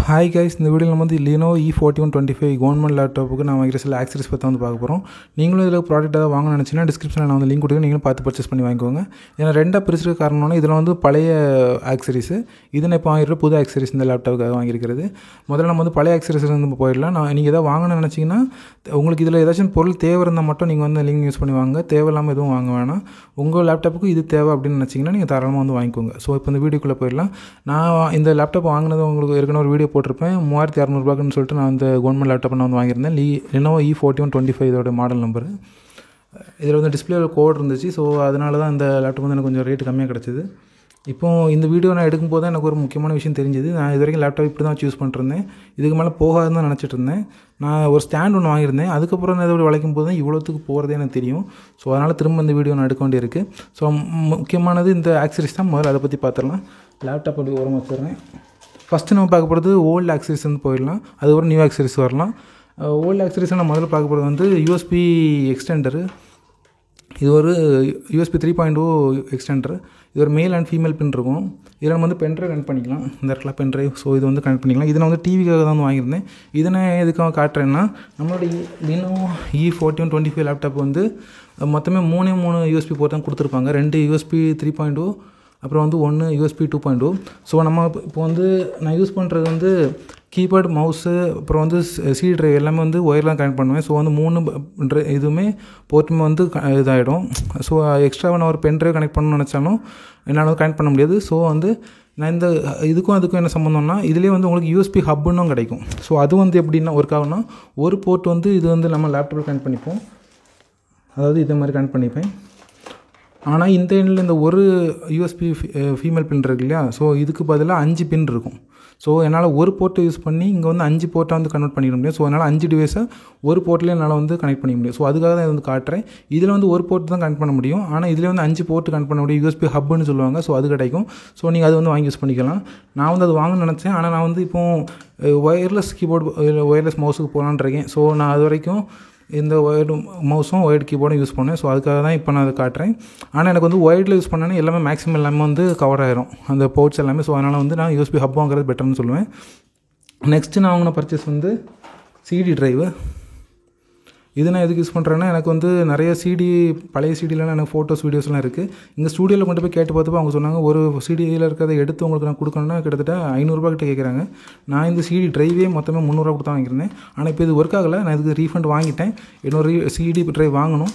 Hi guys, இந்த வீடியோவில் நம்ம வந்து Lenovo E4125 கவர்மெண்ட் லேப்டாப்புக்கு நான் வாங்கிற சில ஆக்சரிஸ் பற்றி வந்து பார்க்க போகிறோம். நீங்களும் இதில் ப்ராடக்ட் ஏதாவது வாங்கணும்னு நினச்சிங்கன்னா டிஸ்கிரிப்ஷனில் நான் வந்து லிங்க் கொடுக்குறேன், நீங்களும் பார்த்து பர்ச்சேஸ் பண்ணி வாங்கிக்கோங்க. ஏன்னா ரெண்டாக பிரிச்சுக்க காரணம்னா இதில் வந்து பழைய ஆக்சரிஸு, இது நான் இப்போ வாங்கிற புது ஆக்சரிஸ் இந்த லேப்டாப்புக்காக வாங்கியிருக்கிறது. முதல்ல நம்ம வந்து பழைய ஆக்சரிஸ் வந்து போயிடலாம். நீங்கள் எதாவது வாங்கணும்னு நினச்சிங்கன்னா உங்களுக்கு இதில் ஏதாச்சும் பொருள் தேவை இருந்தால் மட்டும் நீங்கள் வந்து லிங்க் யூஸ் பண்ணி வாங்க, தேவையில்லாமல் எதுவும் வாங்க வேணாம். உங்கள் லேப்டாப்புக்கு இது தேவை அப்படின்னு நினச்சிங்கன்னா நீங்கள் தாராளமாக வந்து வாங்கிக்கோங்க. ஸோ இப்போ இந்த வீடியோக்குள்ளே போயிடலாம். நான் இந்த லேப்டாப் வாங்கினது உங்களுக்கு ஏற்கனவே ஒரு வீடியோ போட்டிருப்பேன். 3600 சொல்லிட்டு நான் இந்த கவர்மெண்ட் லேப்டாப் நான் வந்து வாங்கியிருந்தேன். Lenovo E4125 இதோட மாடல் நம்பரு. இதில் வந்து டிஸ்பிளேவில் கோட் இருந்துச்சு. ஸோ அதனால தான் இந்த லேப்டாப் வந்து எனக்கு கொஞ்சம் ரேட்டு கம்மியாக கிடச்சிது. இப்போது இந்த வீடியோ நான் எடுக்கும்போது தான் எனக்கு ஒரு முக்கியமான விஷயம் தெரிஞ்சுது. நான் இது வரைக்கும் லேப்டாப் இப்படி தான் சூஸ் பண்ணிருந்தேன், இதுக்கு மேலே போகாதுன்னு தான் நினச்சிட்டு இருந்தேன். நான் ஒரு ஸ்டாண்ட் ஒன்று வாங்கியிருந்தேன், அதுக்கப்புறம் நான் இதோட வளைக்கும் போது தான் இவ்வளோத்துக்கு போகிறதே எனக்கு தெரியும். ஸோ அதனால் திரும்ப இந்த வீடியோ நான் எடுக்க வேண்டியிருக்கு. ஸோ முக்கியமானது இந்த ஆக்சரிஸ் தான். முதல்ல அதை பற்றி பார்த்துடலாம். லேப்டாப் அப்படி ஓரமாக வச்சுடுறேன். ஃபஸ்ட்டு நம்ம பார்க்க போகிறது ஓல்டு ஆக்சரிஸ் வந்து போயிடலாம், அதுக்கப்புறம் நியூ ஆக்சரிஸ் வரலாம். ஓல்டு ஆக்சரிஸை நான் முதல்ல பார்க்க போகிறது வந்து யூஎஸ்பி எக்ஸ்டெண்டரு. இது ஒரு USB 3.0 எக்ஸ்டெண்டர். இது ஒரு மேல் அண்ட் ஃபீமேல் பின் இருக்கும். இதில் நம்ம வந்து பென்ட்ரைவ் கனெக்ட் பண்ணிக்கலாம். இந்த இடத்துல பென்ட்ரைவ், ஸோ இது வந்து கனெக்ட் பண்ணிக்கலாம். இதை நான் வந்து டிவிக்காக தான் வந்து வாங்கியிருந்தேன். இதை நான் எதுக்காக காட்டுறேன்னா, நம்மளோட Lenovo E4125 லேப்டாப் வந்து மொத்தமே 3 USB போர்ட் தான் கொடுத்துருப்பாங்க. 2 USB 3.0, அப்புறம் வந்து 1 USB 2.0. ஸோ நம்ம இப்போ வந்து நான் யூஸ் பண்ணுறது வந்து கீபோர்டு, மவுஸு, அப்புறம் வந்து CD ட்ரைவ் எல்லாமே வந்து ஒயர்லாம் கனெக்ட் பண்ணுவேன். ஸோ வந்து 3 இதுவுமே போர்ட்டுமே வந்து இதாகிடும். ஸோ எக்ஸ்ட்ராவாக நான் ஒரு பென் ட்ரைவ் கனெக்ட் பண்ணணும்னு நினச்சாலும் என்னால் வந்து கனெக்ட் பண்ண முடியாது. ஸோ வந்து நான் இந்த இதுக்கும் அதுக்கும் என்ன சம்மந்தம்னா, இதிலே வந்து உங்களுக்கு USB ஹப்புன்னும் கிடைக்கும். ஸோ அது வந்து எப்படின்னா ஒர்க் ஆகும்னா, ஒரு போர்ட் வந்து இது வந்து நம்ம லேப்டாப்பில் கனெக்ட் பண்ணிப்போம், அதாவது இதே மாதிரி கனெக்ட் பண்ணிப்பேன். ஆனால் இந்த எண்ணில் இந்த ஒரு USB ஃபீமேல் பின் இருக்கு இல்லையா, ஸோ இதுக்கு பதிலாக 5 பின் இருக்கும். ஸோ என்னால் ஒரு போர்ட்டை யூஸ் பண்ணி இங்கே வந்து 5 போர்ட்டை வந்து கன்வெர்ட் பண்ணிட முடியும். ஸோ என்னால் 5 டிவைஸை ஒரு போர்ட்லேயே என்னால் வந்து கனெக்ட் பண்ணிக்க முடியும். ஸோ அதுக்காக தான் இது வந்து காட்டுறேன். இதில் வந்து ஒரு போர்ட் தான் கனெக்ட் பண்ண முடியும், ஆனால் இதில் வந்து 5 போர்ட்டு கனெக்ட் பண்ண முடியும். USB ஹப்புன்னு சொல்லுவாங்க. ஸோ அது கிடைக்கும். ஸோ நீங்கள் அது வந்து வாங்கி யூஸ் பண்ணிக்கலாம். நான் வந்து அது வாங்கணும்னு நினச்சேன், ஆனால் நான் வந்து இப்போது ஒயர்லெஸ் கீபோர்டு, ஒயர்லெஸ் மவுஸுக்கு போகலான்னு இருக்கேன். ஸோ நான் அது வரைக்கும் இந்த ஒயர்டு மவுஸும் ஒயர்டு கீபோர்டும் யூஸ் பண்ணேன். ஸோ அதுக்காக தான் இப்போ நான் அதை காட்டுறேன். ஆனால் எனக்கு வந்து ஒயர்டில் யூஸ் பண்ணேன்னா எல்லாமே மேக்ஸிமம் எல்லாமே வந்து கவர் ஆயிரும், அந்த போர்ட்ஸ் எல்லாமே. ஸோ அதனால் வந்து நான் USB ஹப் வாங்குறது பெட்டர்னு சொல்லுவேன். நெக்ஸ்ட்டு நான் வாங்கின பர்ச்சேஸ் வந்து CD ட்ரைவு. இது நான் எதுக்கு யூஸ் பண்ணுறேன்னா, எனக்கு வந்து நிறைய பழைய CDலாம் எனக்கு ஃபோட்டோஸ், வீடியோஸ்லாம் இருக்குது. இங்கே ஸ்டூடியோவில் கொண்டு போய் கேட்டு பார்த்தப்போ அவங்க சொன்னாங்க, ஒரு CDயில் இருக்கிறத எடுத்து உங்களுக்கு நான் கொடுக்கணுன்னா கிட்டத்தட்ட 500 கிட்ட கேட்குறாங்க. நான் இந்த CD ட்ரைவே மொத்தமே 300 கொடுத்து தான் வாங்கியிருந்தேன். ஆனால் இப்போ இது ஒர்க் ஆகலை. நான் இதுக்கு ரீஃபண்ட் வாங்கிட்டேன். இன்னொரு CD ட்ரைவ் வாங்கணும்.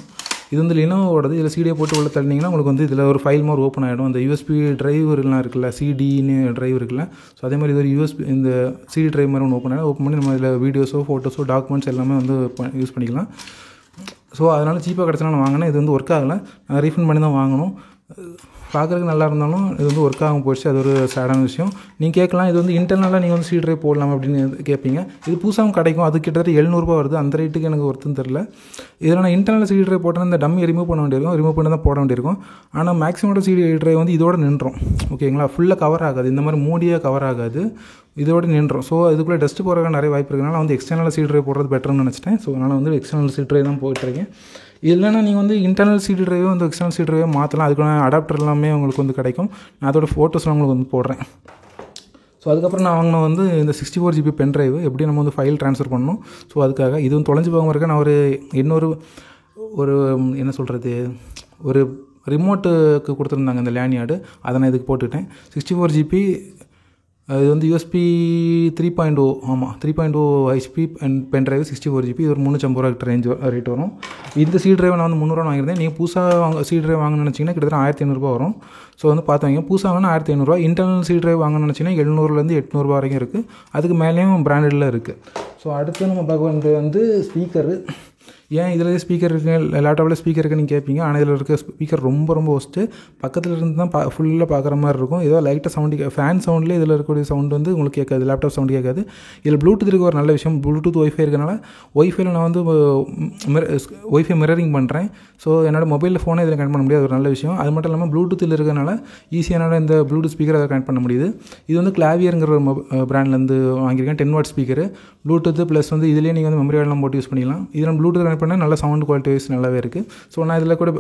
இது வந்து Lenovoவோடது. இதில் CDயை போட்டு உள்ள தள்ளினீங்கன்னா உங்களுக்கு வந்து இதில் ஒரு ஃபைல் மாதிரி ஓப்பன் ஆகிடும். அந்த USB ட்ரைவர்லாம் இருக்குல்ல, CDன்னு ட்ரைவ் இருக்குல்ல, ஸோ அதே மாதிரி இது ஒரு USB இந்த CD ட்ரைவ் மாதிரி ஒன்று ஓப்பன் பண்ணி நம்ம இதில் வீடியோஸோ, ஃபோட்டோஸோ, டாக்குமெண்ட்ஸ் எல்லாமே வந்து யூஸ் பண்ணிக்கலாம். ஸோ அதனால் சீப்பாக கிடச்சினா நான் வாங்கினேன். இது வந்து ஒர்க் ஆகலை. நான் ரீஃபண்ட் பண்ணி தான் வாங்கணும். பார்க்குறதுக்கு நல்லா இருந்தாலும் இது வந்து ஒர்க் ஆகும் போயிடுச்சு. அது ஒரு சேடான விஷயம். நீங்கள் கேட்கலாம், இது வந்து இன்டர்னலாக நீங்கள் வந்து CD ட்ரைவ் போடலாம் அப்படின்னு கேட்பீங்க. இது புதுசாகவும் கிடைக்கும். அது கிட்டத்தட்ட 700 வருது. அந்த ரேட்டுக்கு எனக்கு ஒருத்தன்னு தெரில. இதில் நான் இன்டர்னல் CD ட்ரைவ் போட்டேன்னா இந்த டம்மி ரிமூவ் பண்ண வேண்டியிருக்கும், ரிமூவ் பண்ணி தான் போட வேண்டியிருக்கும். ஆனால் மேக்ஸிமோட CD ட்ரைவ் வந்து இதோட நின்றோம். ஓகேங்களா, ஃபுல்லாக கவர் ஆகாது, இந்த மாதிரி மூடியாக கவர் ஆகாது, இதோட நின்றோம். ஸோ இதுக்குள்ளே டஸ்ட்டு போகிறதுக்கு நிறைய வாய்ப்பு இருக்கிறதுனால வந்து எக்ஸ்டர்னல் CD ட்ரைவ் போடுறது பெட்டர்னு நினச்சிட்டேன். ஸோ அதனால் வந்து எக்ஸ்டர்னல் CD ட்ரைவ் தான் போயிட்டுருக்கேன். இல்லைனா நீங்கள் வந்து இன்டர்னல் CD ட்ரைவ் வந்து எக்ஸ்டர்னல் CD ட்ரைவ் மாற்றலாம். அதுக்கான அடாப்டர் எல்லாமே உங்களுக்கு வந்து கிடைக்கும். நான் அதோட ஃபோட்டோஸ்லாம் உங்களுக்கு வந்து போடுறேன். ஸோ அதுக்கப்புறம் நான் வாங்கின வந்து இந்த 64 GB பென் ட்ரைவ் எப்படி நம்ம வந்து ஃபைல் ட்ரான்ஸ்ஃபர் பண்ணணும். ஸோ அதுக்காக இது வந்து தொலைஞ்சு போகாமல் இருக்க நான் இன்னொரு என்ன சொல்கிறது, ஒரு ரிமோட்டுக்கு கொடுத்துருந்தாங்க இந்த லேனியார்டு, அதை நான் இதுக்கு போட்டுக்கிட்டேன். 64 GB. இது வந்து USB 3.0, ஆமாம் 3.0 HP பென் ட்ரைவ் 64 GB. இது ஒரு 350 ரேட் வரும். இந்த CD ட்ரைவை நான் வந்து 300 வாங்கியிருந்தேன். நீங்கள் புதுசாக CD ட்ரைவ் வாங்கணும்னு நினச்சிங்கன்னா கிட்டத்தட்ட 1500 வரும். ஸோ வந்து பார்த்து வாங்க. புதுசாக வாங்கினா 1500. இன்டர்னல் CD ட்ரைவ் வாங்கணும்னு நினச்சிங்கன்னா 700லேருந்து 800 வரைக்கும் இருக்குது. அதுக்கு மேலேயும் பிராண்டடில் இருக்குது. ஸோ அடுத்து நம்ம பார்க்க வேண்டியது வந்து ஸ்பீக்கரு. ஏன் இதில் ஸ்பீக்கர் இருக்குது, லேப்டாப்பில் ஸ்பீக்கர் இருக்குன்னு நீங்கள் கேட்பீங்க. ஆனால் இதில் இருக்க ஸ்பீக்கர் ரொம்ப ஒஸ்ட்டு. பக்கத்தில் இருந்து தான் ஃபுல்லாக பார்க்குற மாதிரி இருக்கும். ஏதோ லைட்டாக சவுண்டு, ஃபேன் சவுண்ட்லேயே இதில் இருக்கக்கூடிய சவுண்டு வந்து உங்களுக்கு கேட்காது, லேப்டாப் சவுண்டு கேட்காது. இதில் ப்ளூடூத் இருக்க ஒரு நல்ல விஷயம், ப்ளூடூத் ஒய்ஃபை இருக்கனால ஒய்ஃபையில் நான் வந்து ஒய்ஃபை மிரரிங் பண்ணுறேன். ஸோ என்னோட மொபைலில் ஃபோனை இதில் கனெக்ட் பண்ண முடியாது, ஒரு நல்ல விஷயம். அது மட்டும் இல்லாமல் ப்ளூடூத்தில் இருக்கிறனால ஈஸியாக என்னால் இந்த ப்ளூடூத் ஸ்பீக்கரை அதை கனெக்ட் பண்ண முடியுது. இது வந்து கிளாவியருங்கிற ஒரு பிராண்ட்லேருந்து வாங்கியிருக்கேன். 10 வாட் ஸ்பீக்கரு, ப்ளூடூத் ப்ளஸ் வந்து இதிலே நீங்கள் வந்து மெமரி கார்டெலாம் போட்டு யூஸ் பண்ணிக்கலாம். இதில் ப்ளூடூத் கனெக்ட் பண்ணால் நல்ல சவுண்ட் குவாலிட்டி வைஸ் நல்லாவே இருக்குது. ஸோ நான் இதில் கூட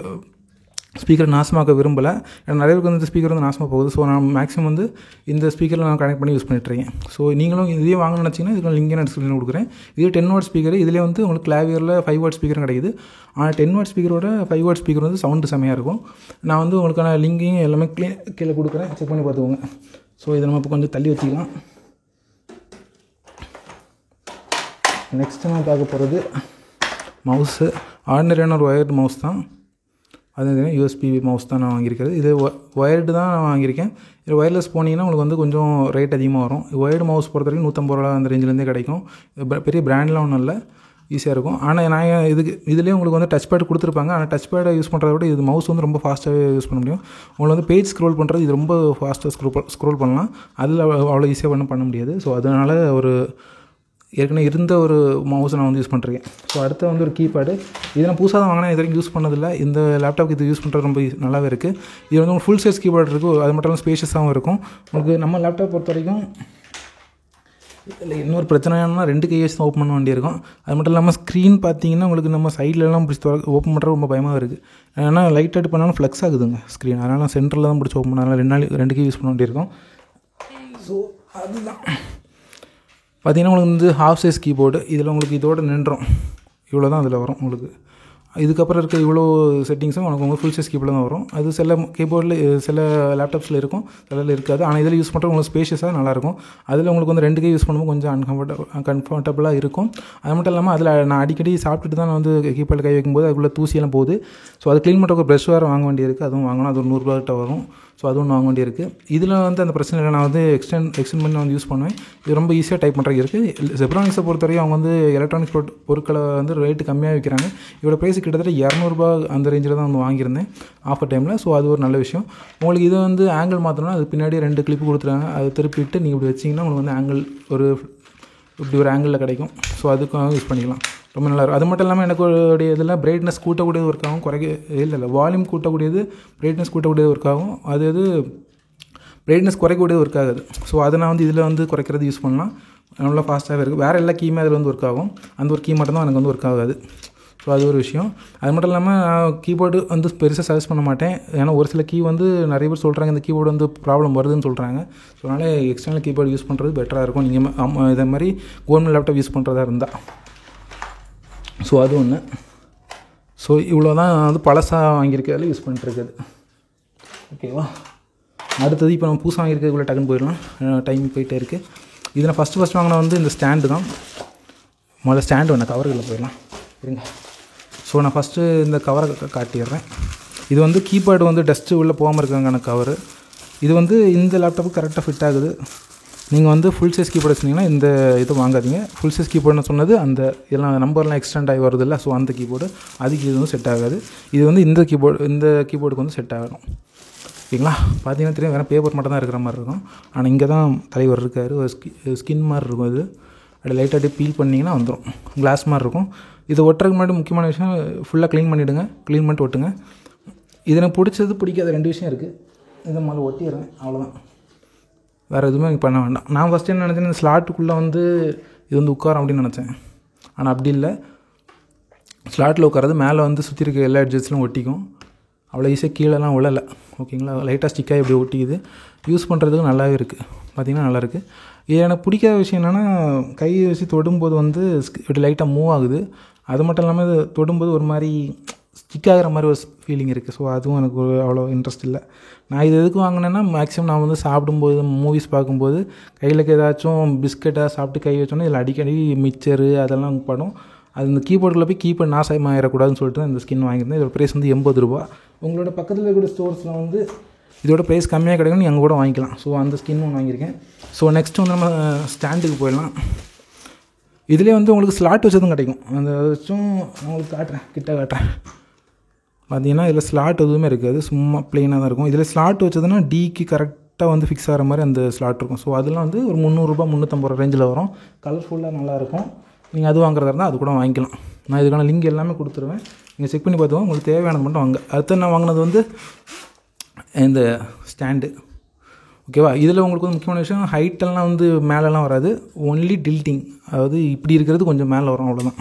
ஸ்பீக்கர் நாசமாக்க விரும்பலை. ஏன்னா நிறைய பேருக்கு வந்து இந்த ஸ்பீக்கர் வந்து நாசமாக போகுது. ஸோ நான் மேக்ஸிமம் வந்து இந்த ஸ்பீக்கரில் நான் கனெக்ட் பண்ணி யூஸ் பண்ணிட்டுருக்கேன். ஸோ நீங்களும் இதே வாங்கணும்னு நினச்சிங்கன்னா இதுக்கு லிங்க் நான் டிஸ்கிரிப்ஷனில் கொடுக்குறேன். இது 10 வாட் ஸ்பீக்கர். இதிலே வந்து உங்களுக்கு கிளாவியரில் 5 வாட் ஸ்பீக்கரும் கிடைக்குது. ஆனால் 10 வாட் ஸ்பீக்கரோட 5 வாட் ஸ்பீக்கர் வந்து சவுண்டு செம்மையாக இருக்கும். நான் வந்து உங்களுக்கான லிங்கையும் எல்லாமே கீழே கொடுக்குறேன், செக் பண்ணி பார்த்துக்கோங்க. ஸோ இதை நம்ம இப்போ கொஞ்சம் தள்ளி வச்சுக்கலாம். நெக்ஸ்ட்டு நான் பார்க்க போகிறது மவுஸு. ஆர்டினரியான ஒரு ஒயர்டு மவுஸ் தான். அது யூஎஸ்பி மவுஸ் தான் நான் வாங்கியிருக்கிறது. இது ஒயர்டு தான் நான் வாங்கியிருக்கேன். இது ஒயர்லெஸ் போனீங்கன்னா உங்களுக்கு வந்து கொஞ்சம் ரேட் அதிகமாக வரும். ஒயர்டு மவுஸ் பொறுத்த வரைக்கும் 150 ரூபா அந்த ரேஞ்சிலேருந்தே கிடைக்கும். பெரிய பிராண்ட்லாம் ஒன்றும் இல்லை, ஈஸியாக இருக்கும். ஆனால் நான் இதுலேயே உங்களுக்கு வந்து டச் பேட் கொடுத்துருப்பாங்க. ஆனால் டச் பேடை யூஸ் பண்ணுறத விட இது மவுஸ் வந்து ரொம்ப ஃபாஸ்ட்டாகவே யூஸ் பண்ண முடியும். உங்களுக்கு வந்து பேஜ் ஸ்க்ரோல் பண்ணுறது இது ரொம்ப ஃபாஸ்ட்டாக ஸ்க்ரோல் பண்ணலாம். அதில் அவ்வளோ ஈஸியாக பண்ண முடியாது. ஸோ அதனால் ஏற்கனவே இருந்த ஒரு மவுஸை நான் வந்து யூஸ் பண்ணிருக்கேன். ஸோ அடுத்து வந்து ஒரு கீபேடு. இதை நான் புதுசாக தான் வாங்கினேன், இது வரைக்கும் யூஸ் பண்ணதில்லை. இந்த லேப்டாப்புக்கு இது யூஸ் பண்ணுறது ரொம்ப நல்லாவே இருக்குது. இது வந்து உங்களுக்கு ஃபுல் சைஸ் கீபேட் இருக்குது. அது மட்டும் இல்லாமல் ஸ்பேஷியஸாகவும் இருக்கும். உங்களுக்கு நம்ம லேப்டாப் பொறுத்த வரைக்கும் இல்லை இன்னொரு பிரச்சனை என்னன்னா 2 கை வச்சு தான் ஓப்பன் பண்ண வேண்டியிருக்கும். அது மட்டும் இல்லாமல் ஸ்க்ரீன் பார்த்தீங்கன்னா உங்களுக்கு நம்ம சைட்லலாம் பிடிச்சி ஓப்பன் பண்ணுறது ரொம்ப பயமாக இருக்குது. ஏன்னா லைட் அட் பண்ணாலும் ஃப்ளெக்ஸ் ஆகுதுங்க ஸ்க்ரீன். அதனால் நான் சென்டரில் தான் பிடிச்சி ஓப்பன் பண்ணாலும் 2 கை யூஸ் பண்ண வேண்டியிருக்கும். ஸோ அதுதான் பார்த்திங்கன்னா உங்களுக்கு வந்து ஹாஃப் சைஸ் கீபோர்டு. இதில் உங்களுக்கு இதோடு நின்றோம், இவ்வளோ தான் அதில் வரும். உங்களுக்கு இதுக்கப்புறம் இருக்க இவ்வளோ செட்டிங்ஸும் உங்களுக்கு ஃபுல் சைஸ் கீபோர்டில் தான் வரும். அது சில கீபோர்டில் சில லேப்டாப்ஸில் இருக்கும், சிலதில் இருக்காது. ஆனால் இதில் யூஸ் பண்ணுறது உங்களுக்கு ஸ்பேஷியஸாக நல்லாயிருக்கும். அதில் உங்களுக்கு வந்து 2 கை யூஸ் பண்ணும்போது கொஞ்சம் கம்ஃபர்டபுளாக இருக்கும். அது மட்டும் இல்லாமல் அதில் நான் அடிக்கடி சாப்பிட்டுட்டு தான் வந்து கீபோர்டில் கை வைக்கும்போது அதுக்குள்ளே தூசியெல்லாம் போகுது. ஸோ அது க்ளீன் பண்ணுற ஒரு ப்ரெஷ் வேறு வாங்க வேண்டியிருக்கு. அதுவும் வாங்கணும், அது ஒரு 100 ரூபாய்கிட்ட வரும். ஸோ அது ஒன்று வாங்க வேண்டியிருக்கு. இதில் வந்து அந்த பிரச்சனை இல்லை, நான் வந்து எக்ஸ்டெண்ட் பண்ணி நான் வந்து யூஸ் பண்ணுவேன். இது ரொம்ப ஈஸியாக டைப் பண்ணுறது இருக்குது. ஜெப்ரானிக்ஸை பொறுத்தவரைக்கும் அவங்க வந்து எலக்ட்ரானிக்ஸ் பொருட்களை வந்து ரேட்டு கம்மியாக விற்கிறாங்க. இதோட ப்ரைஸ் கிட்டத்தட்ட 200 ரூபா அந்த ரேஞ்சில் தான் வந்து வாங்கியிருந்தேன் ஆஃபர் டைமில். ஸோ அது ஒரு நல்ல விஷயம். உங்களுக்கு இதை வந்து ஆங்கிள் மாற்றணும்னா அது பின்னாடி 2 கிளிப்பு கொடுத்துருக்காங்க. அது திருப்பிட்டு நீங்கள் இப்படி வச்சிங்கன்னா உங்களுக்கு வந்து ஆங்கிள் இப்படி ஒரு ஆங்கிளில் கிடைக்கும். ஸோ அதுக்காக யூஸ் பண்ணிக்கலாம், ரொம்ப நல்லாயிருக்கும். அது மட்டும் இல்லாமல் எனக்கு இதில் பிரைட்னஸ் கூட்டக்கூடியது ஒர்க் ஆகும், இல்லை வால்யூம் கூட்டக்கூடியது, பிரைட்னஸ் கூட்டக்கூடியது ஒர்க் ஆகும். அது பிரைட்னஸ் குறைக்கக்கூடியது ஒர்க் ஆகுது. ஸோ அதை நான் வந்து இதில் வந்து குறைக்கிறது யூஸ் பண்ணலாம், நல்லா ஃபாஸ்ட்டாகவே இருக்குது. வேறு எல்லா கீயுமே அதில் வந்து ஒர்க் ஆகும், அந்த ஒரு கீ மட்டும் தான் எனக்கு வந்து ஒர்க் ஆகாது. ஸோ அது ஒரு விஷயம். அது மட்டும் இல்லாமல் நான் கீபோர்டு வந்து பெருசாக சஜஸ்ட் பண்ண மாட்டேன். ஏன்னா ஒரு சில கீ வந்து நிறைய பேர் சொல்கிறாங்க இந்த கீபோர்டு வந்து ப்ராப்ளம் வருதுன்னு சொல்கிறாங்க. ஸோ அதனால் எக்ஸ்டர்னல் கீபோர்டு யூஸ் பண்ணுறது பெட்டராக இருக்கும் நீங்கள் இதே மாதிரி கவர்மெண்ட் லேப்டாப் யூஸ் பண்ணுறதா இருந்தால். ஸோ அது ஒன்று. ஸோ இவ்வளோ தான் வந்து பழசாக வாங்கியிருக்கிறதுல யூஸ் பண்ணிட்டுருக்குது. ஓகேவா, அடுத்தது இப்போ நம்ம புதுசாக வாங்கியிருக்கிறதுக்குள்ளே டக்குன்னு போயிடலாம், டைம் போயிட்டே இருக்குது. இதில் ஃபஸ்ட்டு வாங்கினா வந்து இந்த ஸ்டாண்டு தான். முதல்ல ஸ்டாண்டு வேணால் கவர்களில் போயிடலாம் இருங்க. ஸோ நான் ஃபஸ்ட்டு இந்த கவரை காட்டிடுறேன். இது வந்து கீபேடு வந்து டஸ்ட்டு உள்ளே போகாமல் இருக்காங்க கவரு. இது வந்து இந்த லேப்டாப்புக்கு கரெக்டாக ஃபிட் ஆகுது. நீங்கள் வந்து ஃபுல் சைஸ் கீபோர்டு வச்சிங்கன்னா இந்த இது வாங்காதீங்க. ஃபுல் சைஸ் கீபோர்டுன்னு சொன்னது அந்த இதெல்லாம் நம்பர்லாம் எக்ஸ்டெண்ட் ஆகி வருது இல்லை, ஸோ அந்த கீபோர்டு அதுக்கு இது வந்து செட் ஆகாது. இது வந்து இந்த கீபோர்டுக்கு வந்து செட் ஆகணும். ஓகேங்களா, பார்த்தீங்கன்னா தெரியும், வேறு பேப்பர் மட்டும் தான் இருக்கிற மாதிரி இருக்கும். ஆனால் இங்கே தான் தலைவர் இருக்கார், ஒரு ஸ்கின் மாதிரி இருக்கும். இது அப்படி லைட்டாக பீல் பண்ணிங்கன்னா வந்துடும், கிளாஸ் மாதிரி இருக்கும். இது ஒட்டுறதுக்கு முன்னாடி முக்கியமான விஷயம், ஃபுல்லாக க்ளீன் பண்ணிவிடுங்க, க்ளீன் பண்ணிட்டு ஒட்டுங்க. இது எனக்கு பிடிக்காத 2 விஷயம் இருக்குது. இதை முதல்ல ஒட்டிடுறேன், அவ்வளோதான், வேறு எதுவுமே பண்ண வேண்டாம். நான் ஃபஸ்ட்டு என்ன நினச்சேன், இந்த ஸ்லாட்டுக்குள்ளே வந்து இது வந்து உட்காரம் அப்படின்னு நினச்சேன். ஆனால் அப்படி இல்லை, ஸ்லாட்டில் உட்காரது மேலே வந்து சுற்றி இருக்க எல்லா எட்ஜஸ்லையும் ஒட்டிக்கும். அவ்வளோ ஈஸியாக கீழெல்லாம் விழலை. ஓகேங்களா, லைட்டாக ஸ்டிக்காக இப்படி ஒட்டிக்குது. யூஸ் பண்ணுறதுக்கு நல்லாவே இருக்குது, பார்த்திங்கன்னா நல்லாயிருக்கு. இது எனக்கு பிடிக்காத விஷயம் என்னென்னா, கை வச்சு தொடும்போது வந்து இப்படி லைட்டாக மூவ் ஆகுது. அது மட்டும் இல்லாமல் இது தொடும்போது ஒரு மாதிரி ஸ்டிக் ஆகிற மாதிரி ஒரு ஃபீலிங் இருக்குது. ஸோ அதுவும் எனக்கு அவ்வளோ இன்ட்ரெஸ்ட் இல்லை. நான் இது எதுக்கு வாங்கினேன்னா, மேக்ஸிமம் நான் வந்து சாப்பிடும்போது மூவிஸ் பார்க்கும்போது கையில் ஏதாச்சும் பிஸ்கெட்டாக சாப்பிட்டு கை வச்சோன்னா இதில் அடிக்கடி மிக்சரு அதெல்லாம் படும். அது இந்த கீபோர்டில் போய் கீபோர்ட் நாசமாயிடக்கூடாதுன்னு சொல்லிட்டு இந்த ஸ்கின் வாங்கியிருந்தேன். இதோட ப்ரைஸ் வந்து 80 ரூபா. உங்களோட பக்கத்தில் இருக்கிற ஸ்டோர்ஸில் வந்து இதோட ப்ரைஸ் கம்மியாக கிடைக்கும், நீங்கள் அங்கே கூட வாங்கிக்கலாம். ஸோ அந்த ஸ்கின் ஒன்று வாங்கியிருக்கேன். ஸோ நெக்ஸ்ட்டு வந்து நம்ம ஸ்டாண்டுக்கு போயிடலாம். இதிலே வந்து உங்களுக்கு ஸ்லாட் வச்சதும் கிடைக்கும். அந்த வச்சும் உங்களுக்கு காட்டுறேன். பார்த்தீங்கன்னா இதில் ஸ்லாட் எதுவுமே இருக்காது, சும்மா ப்ளெயினாக தான் இருக்கும். இதில் ஸ்லாட் வச்சதுன்னா டிக்கு கரெக்டாக வந்து ஃபிக்ஸ் ஆகிற மாதிரி அந்த ஸ்லாட் இருக்கும். ஸோ அதெல்லாம் வந்து ஒரு 300 ரூபா 350 ரூபா ரேஞ்சில் வரும். கலர்ஃபுல்லாக நல்லாயிருக்கும். நீங்கள் அது வாங்குறதா இருந்தால் அது கூட வாங்கிக்கலாம். நான் இதுக்கான லிங்க் எல்லாமே கொடுத்துருவேன், நீங்கள் செக் பண்ணி பார்த்துக்கோங்க. உங்களுக்கு தேவையானது மட்டும் வாங்க. அடுத்து நான் வாங்கினது வந்து இந்த ஸ்டாண்டு. ஓகேவா, இதில் உங்களுக்கு வந்து முக்கியமான விஷயம், ஹைட்டெல்லாம் வந்து மேலெலாம் வராது, ஒன்லி டில்ட்டிங், அதாவது இப்படி இருக்கிறது கொஞ்சம் மேலே வரும், அவ்வளோதான்.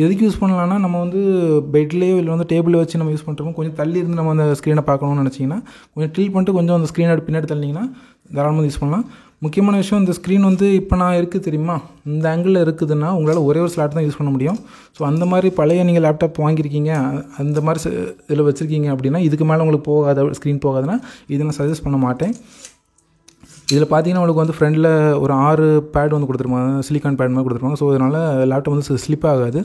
எதுக்கு யூஸ் பண்ணலான்னா நம்ம வந்து பெட்லேயோ இல்லை வந்து டேபிளில் வச்சு நம்ம யூஸ் பண்ணுறோம். கொஞ்சம் தள்ளி இருந்து நம்ம அந்த ஸ்க்ரீனை பார்க்கணும்னு நினச்சிங்கன்னா கொஞ்சம் டில் பண்ணிட்டு கொஞ்சம் அந்த ஸ்க்ரீனை பின்னாடி தள்ளிங்கன்னா தாராளமாக யூஸ் பண்ணலாம். முக்கியமான விஷயம், இந்த ஸ்க்ரீன் வந்து இப்போ நான் இருக்குது தெரியுமா, இந்த ஆங்கிளில் இருக்குதுன்னா உங்களால் ஒரே ஒரு ஸ்லாட் தான் யூஸ் பண்ண முடியும். ஸோ அந்த மாதிரி பழைய நீங்கள் லேப்டாப் வாங்கியிருக்கீங்க, அந்த மாதிரி இதில் வச்சுருக்கீங்க அப்படின்னா இதுக்கு மேலே உங்களுக்கு போகாத ஸ்க்ரீன் போகாதுன்னா இதை நான் சஜஸ்ட் பண்ண மாட்டேன். இதில் பார்த்தீங்கன்னா உங்களுக்கு வந்து ஃப்ரண்டில் ஒரு 6 பேட் வந்து கொடுத்துருப்பாங்க, சிலிக்கான் பேட் மாதிரி கொடுத்துருப்பாங்க. ஸோ அதனால் லேப்டாப் வந்து ஸ்லிப் ஆகாது.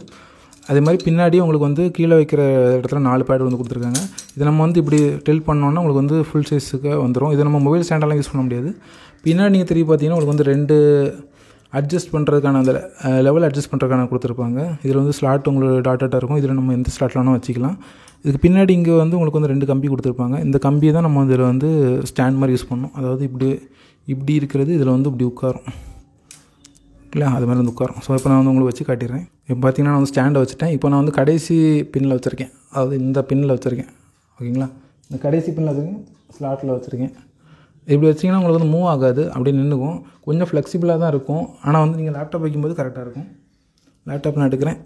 அதே மாதிரி பின்னாடி உங்களுக்கு வந்து கீழே வைக்கிற இடத்துல 4 பேட் வந்து கொடுத்துருக்காங்க. இதை நம்ம வந்து இப்படி டில் பண்ணோன்னா உங்களுக்கு வந்து ஃபுல் சைஸுக்கு வந்துடும். இதை நம்ம மொபைல் ஸ்டாண்டெல்லாம் யூஸ் பண்ண முடியாது. பின்னாடி நீங்கள் திரும்பி பார்த்தீங்கன்னா உங்களுக்கு வந்து 2 அட்ஜஸ்ட் பண்ணுறதுக்கான அந்த லெவல் அட்ஜஸ்ட் பண்ணுறதுக்கான கொடுத்துருப்பாங்க. இதில் வந்து ஸ்லாட் உங்களுக்கு டாட்டாக இருக்கும். இதில் நம்ம எந்த ஸ்லாட்லாம் வச்சுக்கலாம். இதுக்கு பின்னாடி இங்கே வந்து உங்களுக்கு வந்து 2 கம்பி கொடுத்துருப்பாங்க. இந்த கம்பியை தான் நம்ம இதில் வந்து ஸ்டாண்ட் மாதிரி யூஸ் பண்ணணும். அதாவது இப்படி இருக்கிறது இதில் வந்து இப்படி உட்காரும் இல்லை, அது மாதிரி வந்து உட்காரும். ஸோ இப்போ நான் வந்து உங்களுக்கு வச்சு காட்டிடுறேன். இப்போ பார்த்தீங்கன்னா நான் வந்து ஸ்டாண்டை வச்சுட்டேன். இப்போ நான் வந்து கடைசி பின்னில் வச்சுருக்கேன், அதாவது இந்த பின்னில் வச்சுருக்கேன். ஓகேங்களா, இந்த கடைசி பின்னில் வச்சுருக்கேன், ஸ்லாட்டில் வச்சுருக்கேன். இப்படி வச்சிங்கன்னா உங்களுக்கு வந்து மூவ் ஆகாது, அப்படியே நின்றுக்கும். கொஞ்சம் ஃப்ளெக்சிபிளாக தான் இருக்கும். ஆனால் வந்து நீங்கள் லேப்டாப் வைக்கும்போது கரெக்டாக இருக்கும். லேப்டாப் நான் எடுக்கிறேன்.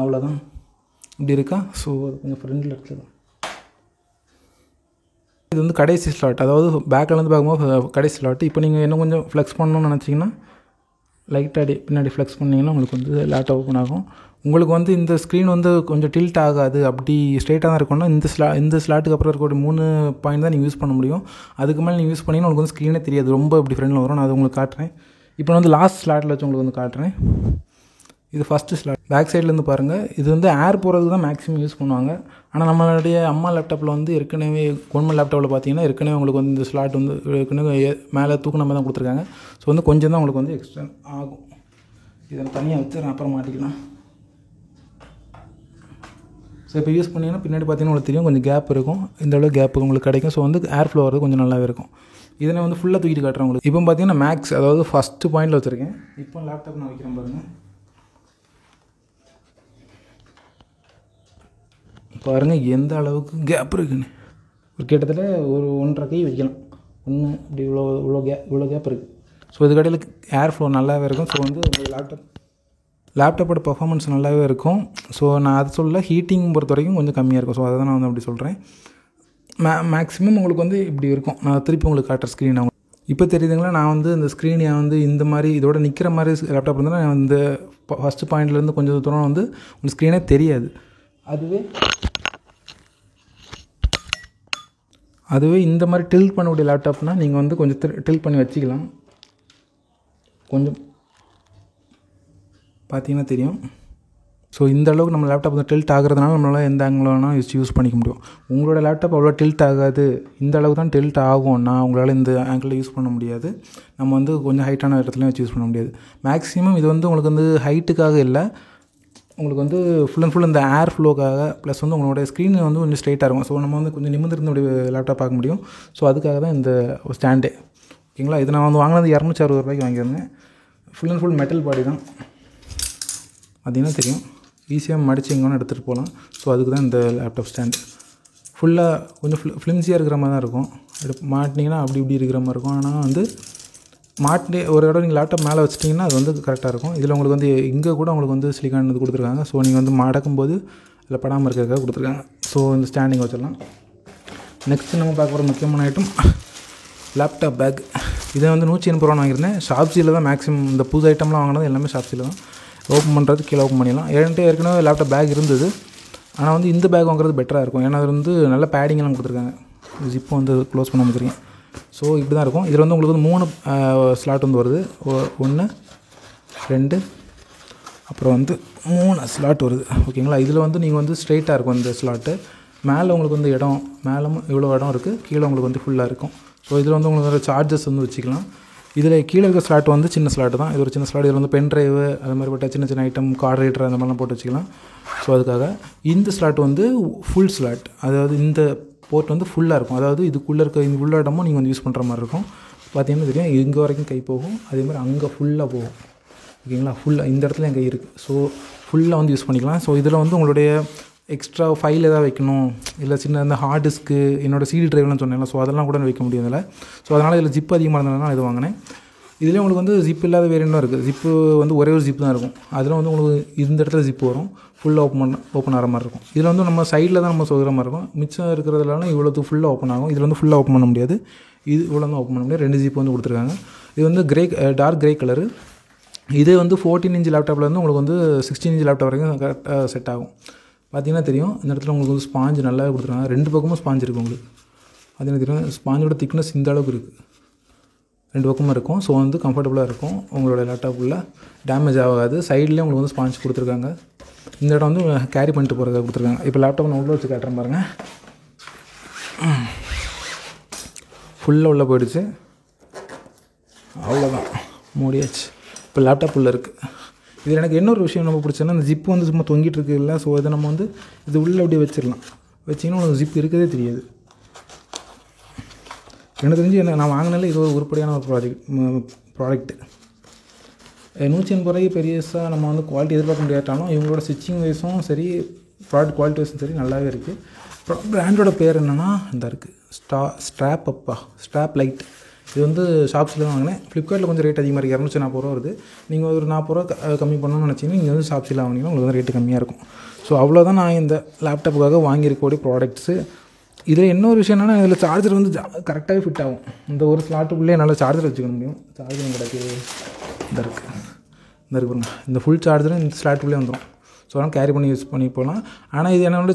அவ்வளோதான், இப்படி இருக்கா. ஸோ கொஞ்சம் ஃப்ரெண்டில் எடுத்துக்கலாம். இது வந்து கடைசி ஸ்லாட், அதாவது பேக்கிலேருந்து பார்க்கும்போது கடைசி ஸ்லாட். இப்போ நீங்கள் இன்னும் கொஞ்சம் ஃப்ளெக்ஸ் பண்ணணும்னு நினச்சிங்கன்னா லைட்டாக பின்னாடி ஃப்ளெக்ஸ் பண்ணிங்கன்னா உங்களுக்கு வந்து லேப்டாப் ஓப்பன் ஆகும். உங்களுக்கு வந்து இந்த ஸ்க்ரீன் வந்து கொஞ்சம் டில்ட் ஆகாது, அப்படி ஸ்ட்ரெயிட்டாக தான் இருக்கணும்னா இந்த ஸ்லாட்டுக்கு அப்புறம் இருக்கக்கூடிய 3 பாயிண்ட் தான் நீங்கள் யூஸ் பண்ண முடியும். அதுக்கு மேலே நீங்கள் யூஸ் பண்ணிங்கன்னா உங்களுக்கு வந்து ஸ்க்ரீனே தெரியாது, ரொம்ப இப்படி ஃப்ரெண்டில் வரும். நான் அது உங்களுக்கு காட்டுறேன். இப்போ நான் வந்து லாஸ்ட் ஸ்லாட்டில் வச்சு உங்களுக்கு வந்து காட்டுறேன். இது ஃபஸ்ட்டு ஸ்லாட், பேக் சைட்லேருந்து பாருங்கள். இது வந்து ஏர் போகிறதுக்கு தான் மேக்ஸிமம் யூஸ் பண்ணுவாங்க. ஆனால் நம்மளுடைய அம்மா லேப்டாப்பில் வந்து ஏற்கனவே கவர்மெண்ட் லேப்டாப்பில் பார்த்தீங்கன்னா ஏற்கனவே உங்களுக்கு வந்து இந்த ஸ்லாட் வந்து ஏற்கனவே மேலே தூக்கு நம்ம தான் கொடுத்துருக்காங்க. ஸோ வந்து கொஞ்சம் தான் உங்களுக்கு வந்து எக்ஸ்ட்ரா ஆகும். இதை தனியாக வச்சு அப்புறம் மாட்டிக்கலாம். ஸோ இப்போ யூஸ் பண்ணிங்கன்னா பின்னாடி பார்த்தீங்கன்னா உங்களுக்கு தெரியும், கொஞ்சம் கேப் இருக்கும். இந்த அளவு கேப் உங்களுக்கு கிடைக்கும். ஸோ வந்து ஏர் ஃப்ளோ வரது கொஞ்சம் நல்லாவே இருக்கும். இதனை வந்து ஃபுல்லாக தூக்கிட்டு காட்டுறேன் உங்களுக்கு. இப்போ பார்த்தீங்கன்னா மேக்ஸ், அதாவது ஃபஸ்ட்டு பாயிண்டில் வச்சுருக்கேன். இப்போ லேப்டாப் நான் வைக்கிறேன் பாருங்கள். பாருங்கள் எந்த அளவுக்கு கேப் இருக்குன்னு. ஒரு கிட்டத்தட்ட ஒரு 1.5 கை வைக்கலாம். ஒன்று இப்படி இவ்வளோ கேப் இருக்குது. ஸோ இதுக்கடையில் ஏர் ஃப்ளோ நல்லாவே இருக்கும். ஸோ வந்து உங்கள் லேப்டாப்போட பர்ஃபார்மன்ஸ் நல்லாவே இருக்கும். ஸோ நான் அதை சொல்ல, ஹீட்டிங் பொறுத்த வரைக்கும் கொஞ்சம் கம்மியாக இருக்கும். ஸோ அதை தான் நான் வந்து அப்படி சொல்கிறேன். மேக்ஸிமம் உங்களுக்கு வந்து இப்படி இருக்கும். நான் திருப்பி உங்களுக்கு காட்டுற ஸ்க்ரீன் அவங்க இப்போ தெரியுதுங்களா. நான் வந்து இந்த ஸ்க்ரீனை வந்து இந்த மாதிரி இதோட நிற்கிற மாதிரி லேப்டாப் இருந்தால் நான் இந்த ஃபஸ்ட்டு பாயிண்ட்லேருந்து கொஞ்சம் தூரம் வந்து உங்களுக்கு ஸ்க்ரீனே தெரியாது. அதுவே இந்த மாதிரி டில்ட் பண்ணக்கூடிய லேப்டாப்னால் நீங்கள் வந்து கொஞ்சம் டில்ட் பண்ணி வச்சுக்கலாம். கொஞ்சம் பார்த்தீங்கன்னா தெரியும். ஸோ இந்த அளவுக்கு நம்ம லேப்டாப் வந்து டில்ட் ஆகிறதுனால நம்மளால் எந்த ஆங்கிள் வேணால் யூஸ் பண்ணிக்க முடியும். உங்களோட லேப்டாப் அவ்வளோ டில்ட் ஆகாது, இந்த அளவுக்கு தான் டில்ட் ஆகும்னா உங்களால் இந்த ஆங்கிளில் யூஸ் பண்ண முடியாது. நம்ம வந்து கொஞ்சம் ஹைட்டான இடத்துலையும் வச்சு யூஸ் பண்ண முடியாது. மேக்ஸிமம் இது வந்து உங்களுக்கு வந்து ஹைட்டுக்காக இல்லை, உங்களுக்கு வந்து ஃபுல் அண்ட் ஃபுல் இந்த ஏர் ஃப்ளோக்காக, ப்ளஸ் வந்து உங்களோட ஸ்க்ரீன் வந்து கொஞ்சம் ஸ்ட்ரெயிட்டாக இருக்கும். ஸோ நம்ம வந்து கொஞ்சம் நிமிர்ந்து லேப்டாப் பார்க்க முடியும். ஸோ அதுக்காக தான் இந்த ஸ்டாண்டே. ஓகேங்களா, இது நான் வந்து வாங்கினது 260 ரூபாய்க்கு வாங்கியிருந்தேன். Full and full metal body தான். பார்த்தீங்கன்னா தெரியும், ஈஸியாக மடித்து எங்கே எடுத்துகிட்டு போகலாம். ஸோ அதுக்கு தான் இந்த லேப்டாப் ஸ்டாண்டு. ஃபுல்லாக கொஞ்சம் ஃப்ளிம்ஸியாக இருக்கிற மாதிரி தான் இருக்கும். மாட்டினீங்கன்னா அப்படி இப்படி இருக்கிற மாதிரி இருக்கும். ஆனால் வந்து மாட்டி ஒரு இடம் நீங்கள் லேப்டாப் மேலே வச்சிட்டிங்கன்னா அது வந்து கரெக்டாக இருக்கும். இதில் உங்களுக்கு வந்து இங்கே கூட உங்களுக்கு வந்து சிலிக்கான் இது கொடுத்துருக்காங்க. ஸோ நீங்கள் வந்து மடக்கும்போது இதில் படாமல் இருக்கிறதுக்காக கொடுத்துருக்காங்க. ஸோ இந்த ஸ்டாண்டிங் வச்சிடலாம். நெக்ஸ்ட்டு நம்ம பார்க்க போகிற முக்கியமான ஐட்டம் லேப்டாப் பேக். இதை வந்து 180 ரூபா வாங்கியிருந்தேன். ஷாப்ஸியில் தான் மேக்ஸிமம் இந்த புது ஐட்டம்லாம் வாங்கினது எல்லாமே ஷாப்ஸியில் தான். ஓப்பன் பண்ணுறது கீழே ஓப்பன் பண்ணிடலாம். ஏற்கனவே லேப்டாப் பேக் இருந்தது. ஆனால் வந்து இந்த பேக் வாங்குறது பெட்டராக இருக்கும். ஏன்னா அது வந்து நல்ல பேடிங்கெல்லாம் கொடுத்துருக்காங்க. ஜிப்பை வந்து க்ளோஸ் பண்ண முடிச்சிருக்கேன். ஸோ இப்படி தான் இருக்கும். இதில் வந்து உங்களுக்கு வந்து 3 ஸ்லாட் வந்து வருது. 1 2 அப்புறம் வந்து 3 ஸ்லாட் வருது. ஓகேங்களா, இதில் வந்து நீங்கள் வந்து ஸ்ட்ரெயிட்டாக இருக்கும் இந்த ஸ்லாட்டு. மேலே உங்களுக்கு வந்து மேலே இவ்வளோ இடம் இருக்குது, கீழே உங்களுக்கு வந்து ஃபுல்லாக இருக்கும். ஸோ இதில் வந்து உங்களுக்கு சார்ஜஸ் வந்து வச்சுக்கலாம். இதில் கீழே இருக்க ஸ்லாட் வந்து சின்ன ஸ்லாட்டு தான். இது ஒரு சின்ன ஸ்லாட். இதில் வந்து பென் ட்ரைவு அது மாதிரி போட்ட சின்ன சின்ன ஐட்டம், கார்டு ரீடர் அந்த மாதிரிலாம் போட்டு வச்சுக்கலாம். ஸோ அதுக்காக இந்த ஸ்லாட் வந்து ஃபுல் ஸ்லாட். அதாவது இந்த போர்ட் வந்து ஃபுல்லாக இருக்கும். அதாவது இதுக்குள்ளே இருக்க இந்த உள்ள இடமும் நீங்கள் வந்து யூஸ் பண்ணுற மாதிரி இருக்கும். பார்த்தீங்கன்னா தெரியும், இங்கே வரைக்கும் கை போகும். அதே மாதிரி அங்கே ஃபுல்லாக போகும். ஓகேங்களா, ஃபுல்லாக இந்த இடத்துல என் கை இருக்குது. ஸோ ஃபுல்லாக வந்து யூஸ் பண்ணிக்கலாம். ஸோ இதில் வந்து உங்களுடைய எக்ஸ்ட்ரா ஃபைல் எதாவது வைக்கணும், இல்லை சின்ன இந்த ஹார்ட் டிஸ்க்கு, என்னோடய சிடி ட்ரைவ்லாம் சொன்னேன்ல, ஸோ அதெல்லாம் கூட வைக்க முடியும் இதில். ஸோ அதனால் இதில் ஜிப் அதிகமாக இருந்ததுனால இது வாங்கினேன். இதுலேயே உங்களுக்கு வந்து ஜிப் இல்லாத வேரியண்ட்டும் இருக்குது. ஜிப்பு வந்து ஒரே ஒரு ஜிப் தான் இருக்கும். அதில் வந்து உங்களுக்கு இந்த இடத்துல ஜிப் வரும், ஃபுல்லாக ஓப்பன் ஆகிற மாதிரி இருக்கும். இதில் வந்து நம்ம சைடில் தான் நம்ம சொகிற மாதிரி இருக்கும். மிச்சம் இருக்கிறதுலாம் இவ்வளோது ஃபுல்லாக ஓப்பன் ஆகும். இதில் வந்து ஃபுல்லாக ஓப்பன் பண்ண முடியாது, இது இவ்வளோ தான் ஓப்பன் பண்ண முடியாது. 2 ஜிப் வந்து கொடுத்துருக்காங்க. இது வந்து டார்க் கிரே கலரு. இதே வந்து 14 இன்ச் லேப்டாப்பில் வந்து உங்களுக்கு வந்து 16 இன்ச் லேப்டாப் வரைக்கும் கரெக்டாக செட் ஆகும். பார்த்தீங்கன்னா தெரியும், இந்த இடத்துல உங்களுக்கு வந்து ஸ்பாஞ்சு நல்லா கொடுத்துருக்காங்க. 2 பக்கமும் ஸ்பாஞ்ச் இருக்குது உங்களுக்கு. பார்த்தீங்கன்னா தெரியும், ஸ்பாஞ்சோட திக்னஸ் இந்த அளவுக்கு இருக்குது, 2 பக்கமும் இருக்கும். ஸோ வந்து கம்ஃபர்டபுளாக இருக்கும். உங்களோட லேப்டாப்பில் டேமேஜ் ஆகாது. சைட்லேயே உங்களுக்கு வந்து ஸ்பாஞ்ச் கொடுத்துருக்காங்க. இந்த இடம் வந்து கேரி பண்ணிட்டு போகிறதுக்காக கொடுத்துருக்காங்க. இப்போ லேப்டாப் நான் உள்ளே வச்சு காட்டுறேன் பாருங்கள். ஃபுல்லாக உள்ளே போயிடுச்சு, அவ்வளோதான், மூடியாச்சு. இப்போ லேப்டாப் உள்ளே இருக்குது. இதில் எனக்கு இன்னொரு விஷயம் ரொம்ப பிடிச்சதுன்னா, அந்த ஜிப்பு வந்து சும்மா தொங்கிட்டு இருக்கு இல்லை. ஸோ இதை நம்ம வந்து இது உள்ளே அப்படியே வச்சிடலாம். வச்சிங்கன்னா உங்களுக்கு ஜிப் இருக்கதே தெரியாது. எனக்கு தெரிஞ்சு நான் வாங்கினால இது ஒரு உருப்படியான ஒரு ப்ராடக்ட்டு. 180 ரூபாய்க்கு பெரியஸாக நம்ம வந்து குவாலிட்டி எதிர்பார்க்க முடியாட்டாலும் இவங்களோட ஸ்டிச்சிங் வைஸும் சரி, ப்ராடக்ட் குவாலிட்டி வைஸும் சரி நல்லாவே இருக்குது. பிராண்டோட பேர் என்னென்னா இந்த இருக்குது, ஸ்ட்ராப் லைட். இது வந்து ஷாப்ஸில் தான் வாங்கினேன். ஃப்ளிப்கார்ட்டில் கொஞ்சம் ரேட் அதிகமாக இருக்குது, 240 ரூபா வருது. நீங்கள் ஒரு 40 ரூபா கம்மி பண்ணணும்னு நினச்சிங்கன்னா நீங்கள் வந்து ஷாப்ஸில் வாங்கினீங்கன்னா உங்களுக்கு வந்து ரேட்டு கம்மியாக இருக்கும். ஸோ அவ்வளோதான் நான் இந்த லேப்டாப்புக்காக வாங்கியிருக்கக்கூடிய ப்ராடக்ட்ஸு. இதில் இன்னொரு விஷயம் என்னென்னா, இதில் சார்ஜர் வந்து கரெக்டாகவே ஃபிட் ஆகும். இந்த ஒரு ஸ்லாட்டுக்குள்ளே என்னால் சார்ஜர் வச்சுக்க முடியும். சார்ஜர் கிடக்கு இந்த இருக்குது இந்த ஃபுல் சார்ஜரும் இந்த ஸ்லாட்டுக்குள்ளே வந்துடும். ஸோ அதனால் கேரி பண்ணி யூஸ் பண்ணி போகலாம். ஆனால் இது என்ன வந்து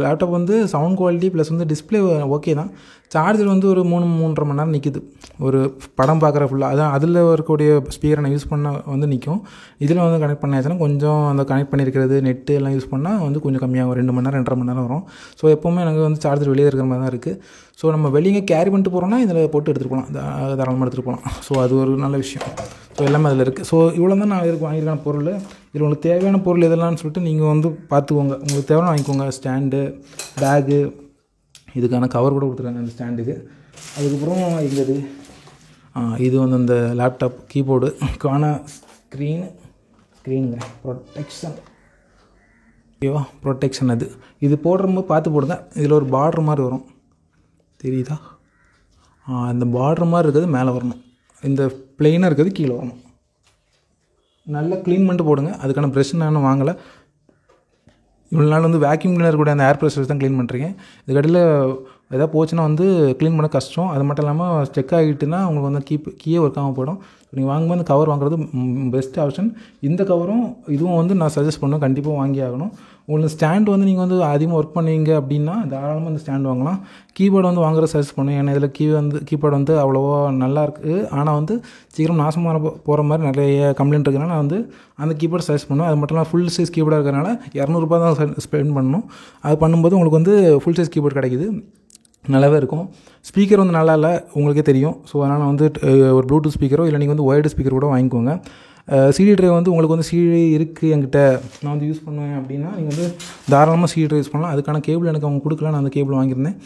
லேப்டாப் வந்து சவுண்ட் குவாலிட்டி ப்ளஸ் வந்து டிஸ்பிளே ஓகே தான். சார்ஜர் வந்து ஒரு 3-3.5 மணி நேரம் நிற்கிது. ஒரு படம் பார்க்குற ஃபுல்லாக அதான் அதில் இருக்கக்கூடிய ஸ்பீக்கரை நான் யூஸ் பண்ண வந்து நிற்கும். இதில் வந்து கனெக்ட் பண்ணியாச்சுன்னா கொஞ்சம் அந்த கனெக்ட் பண்ணியிருக்கிறது நெட்டு எல்லாம் யூஸ் பண்ணால் வந்து கொஞ்சம் கம்மியாகும். 2 மணி நேரம் 2.5 மணி நேரம் வரும். ஸோ எப்போவுமே எனக்கு வந்து சார்ஜர் வெளியே இருக்கிற மாதிரி தான் இருக்குது. ஸோ நம்ம வெளியே கேரி பண்ணிட்டு போகிறோம்னா இதில் போட்டு எடுத்துகிட்டு போகலாம், தாராளமாக எடுத்துகிட்டு போகலாம். ஸோ அது ஒரு நல்ல விஷயம். ஸோ எல்லாமே அதில் இருக்குது. ஸோ இவ்வளோ தான் நான் இதுக்கு வாங்கியிருக்கான பொருள். இதில் உங்களுக்கு தேவையான பொருள் எதெல்லாம்னு சொல்லிட்டு நீங்கள் வந்து பார்த்துக்கோங்க. உங்களுக்கு தேவையான வாங்கிக்கோங்க. ஸ்டாண்டு, பேகு, இதுக்கான கவர் கூட கொடுத்துருக்காங்க அந்த ஸ்டாண்டுக்கு. அதுக்கப்புறம் எங்கது இது வந்து அந்த லேப்டாப் கீபோர்டுக்கான ஸ்க்ரீனுங்க ப்ரொடெக்ஷன். ஓகேவா, ப்ரொடெக்ஷன். இது போடுறம்போது பார்த்து போடுங்க. இதில் ஒரு பார்டர் மாதிரி வரும், தெரியுதா? இந்த பார்டர் மாதிரி இருக்கிறது மேலே வரணும், இந்த ப்ளெயினாக இருக்கிறது கீழே வரணும். நல்லா க்ளீன் பண்ணிட்டு போடுங்க. அதுக்கான ப்ரெஷ் நான் வாங்கலை. இவ்வளோ நாள் வந்து வேக்யூம் கிளீனர் கூட அந்த ஏர் ப்ரெஷர் தான் க்ளீன் பண்ணுறீங்க. இதுக்கடையில் எதாவது போச்சுன்னா வந்து க்ளீன் பண்ண கஷ்டம். அது மட்டும் இல்லாமல் செக் ஆகிட்டுனா உங்களுக்கு வந்து கீயே ஒர்க் ஆகாமல் போயிடும். நீங்கள் வாங்கும்போது இந்த கவர் வாங்குறது பெஸ்ட் ஆப்ஷன். இந்த கவரும் இதுவும் வந்து நான் சஜஸ்ட் பண்ணுவேன், கண்டிப்பாக வாங்கி ஆகணும். உங்களுக்கு ஸ்டாண்ட் வந்து நீங்கள் வந்து அதிகமாக ஒர்க் பண்ணுவீங்க அப்படின்னா தாராளமாக இந்த ஸ்டாண்ட் வாங்கலாம். கீபோர்டு வந்து வாங்குற சஜஸ்ட் பண்ணுவேன். ஏன்னா இதில் கீபோர்டு வந்து அவ்வளோவா நல்லா இருக்குது, ஆனால் வந்து சீக்கிரம் நாசமாக போகிற மாதிரி நிறைய கம்ப்ளைண்ட் இருக்கிறனால நான் வந்து அந்த கீபோர்டு சஜஸ்ட் பண்ணுவேன். அது மட்டும் இல்லாமல் ஃபுல் சைஸ் கீபோர்டாக இருக்கிறனால 200 ரூபா தான் ஸ்பெண்ட் பண்ணணும். அது பண்ணும்போது உங்களுக்கு வந்து ஃபுல் சைஸ் கீபோர்டு கிடைக்குது, நல்லாவே இருக்கும். ஸ்பீக்கர் வந்து நல்லா இல்லை, உங்களுக்கே தெரியும். ஸோ அதனால் வந்து ஒரு ப்ளூடூத் ஸ்பீக்கரோ இல்லை நீங்கள் வந்து ஒயர்டு ஸ்பீக்கர் கூட வாங்கிக்கோங்க. சிடி ட்ரைவ் வந்து உங்களுக்கு வந்து சிடி இருக்குது என்கிட்ட, நான் வந்து யூஸ் பண்ணுவேன் அப்படின்னா நீங்கள் வந்து தாராளமாக சிடி ட்ரைவ் யூஸ் பண்ணலாம். அதுக்கான கேபிள் எனக்கு அவங்க கொடுக்கல, நான் அந்த கேபிள் வாங்கியிருந்தேன்.